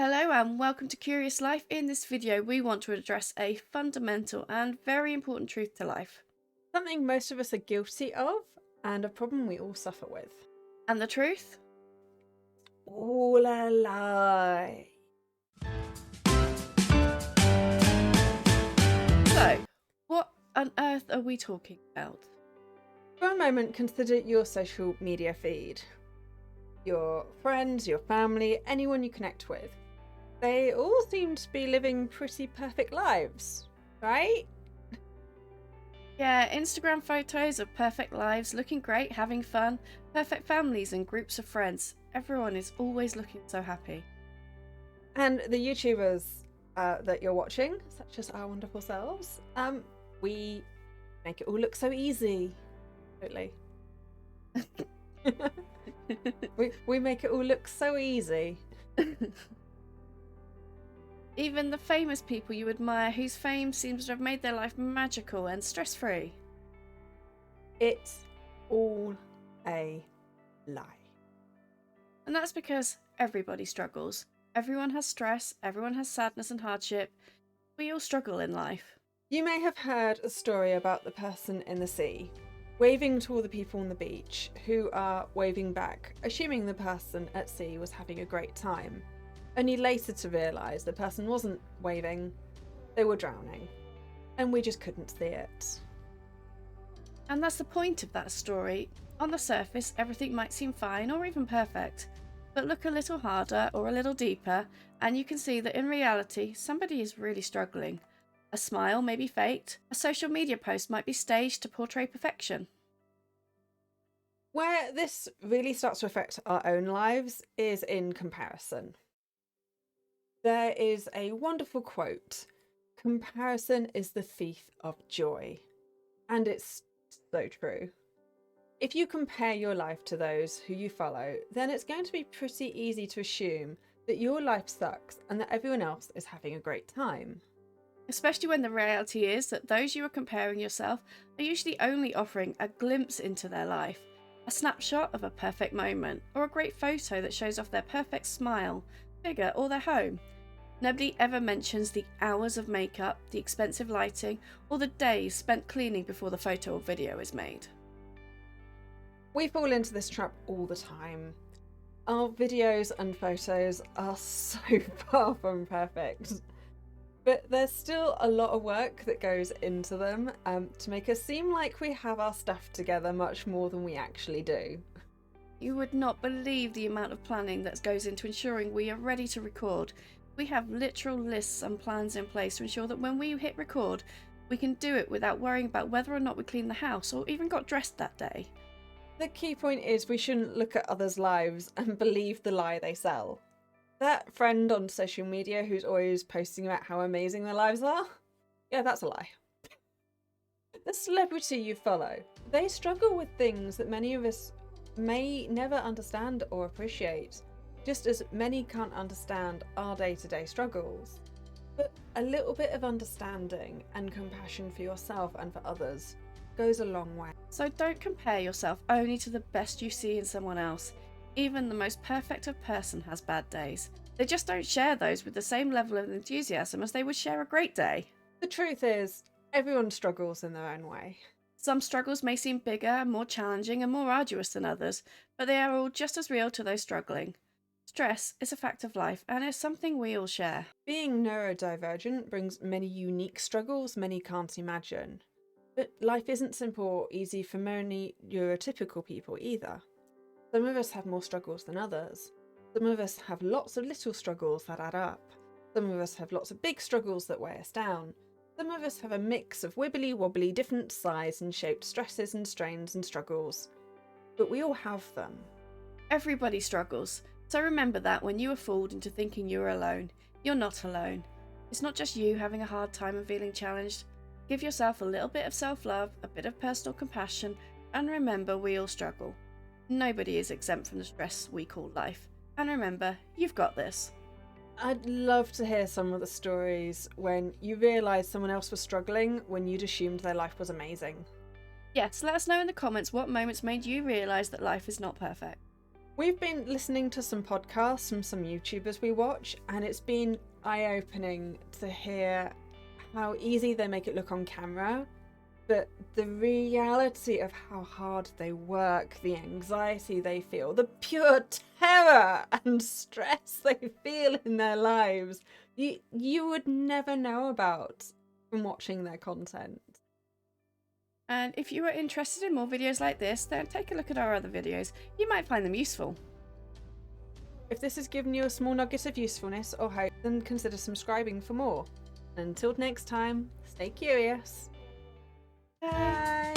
Hello and welcome to Curious Life. In this video, we want to address a fundamental and very important truth to life. Something most of us are guilty of, and a problem we all suffer with. And the truth? All a lie. So, what on earth are we talking about? For a moment, consider your social media feed. Your friends, your family, anyone you connect with. They all seem to be living pretty perfect lives, right? Yeah, Instagram photos of perfect lives, looking great, having fun, perfect families and groups of friends. Everyone is always looking so happy. And the YouTubers that you're watching, such as our wonderful selves, we make it all look so easy. Totally. we make it all look so easy. Even the famous people you admire whose fame seems to have made their life magical and stress-free. It's all a lie. And that's because everybody struggles. Everyone has stress, everyone has sadness and hardship. We all struggle in life. You may have heard a story about the person in the sea, waving to all the people on the beach, who are waving back, assuming the person at sea was having a great time. Only later to realise the person wasn't waving, they were drowning. And we just couldn't see it. And that's the point of that story. On the surface, everything might seem fine or even perfect. But look a little harder or a little deeper, and you can see that in reality, somebody is really struggling. A smile may be faked, a social media post might be staged to portray perfection. Where this really starts to affect our own lives is in comparison. There is a wonderful quote, "Comparison is the thief of joy." And it's so true. If you compare your life to those who you follow, then it's going to be pretty easy to assume that your life sucks and that everyone else is having a great time. Especially when the reality is that those you are comparing yourself are usually only offering a glimpse into their life, a snapshot of a perfect moment, or a great photo that shows off their perfect smile, figure, or their home. Nobody ever mentions the hours of makeup, the expensive lighting, or the days spent cleaning before the photo or video is made. We fall into this trap all the time. Our videos and photos are so far from perfect. But there's still a lot of work that goes into them to make us seem like we have our stuff together much more than we actually do. You would not believe the amount of planning that goes into ensuring we are ready to record. We have literal lists and plans in place to ensure that when we hit record, we can do it without worrying about whether or not we cleaned the house or even got dressed that day. The key point is we shouldn't look at others' lives and believe the lie they sell. That friend on social media who's always posting about how amazing their lives are, yeah, that's a lie. The celebrity you follow, they struggle with things that many of us may never understand or appreciate, just as many can't understand our day-to-day struggles. But a little bit of understanding and compassion for yourself and for others goes a long way. So don't compare yourself only to the best you see in someone else. Even the most perfect of person has bad days. They just don't share those with the same level of enthusiasm as they would share a great day. The truth is, everyone struggles in their own way. Some struggles may seem bigger, more challenging and more arduous than others, but they are all just as real to those struggling. Stress is a fact of life and is something we all share. Being neurodivergent brings many unique struggles many can't imagine. But life isn't simple or easy for many neurotypical people either. Some of us have more struggles than others. Some of us have lots of little struggles that add up. Some of us have lots of big struggles that weigh us down. Some of us have a mix of wibbly-wobbly, different size and shaped stresses and strains and struggles. But we all have them. Everybody struggles, so remember that when you are fooled into thinking you're alone, you're not alone. It's not just you having a hard time and feeling challenged. Give yourself a little bit of self-love, a bit of personal compassion, and remember we all struggle. Nobody is exempt from the stress we call life. And remember, you've got this. I'd love to hear some of the stories when you realised someone else was struggling when you'd assumed their life was amazing. Yes, let us know in the comments what moments made you realise that life is not perfect. We've been listening to some podcasts from some YouTubers we watch, and it's been eye-opening to hear how easy they make it look on camera, but the reality of how hard they work, the anxiety they feel, the pure terror and stress they feel in their lives, you would never know about from watching their content. And if you are interested in more videos like this, then take a look at our other videos. You might find them useful. If this has given you a small nugget of usefulness or hope, then consider subscribing for more. Until next time, stay curious. Bye. Bye.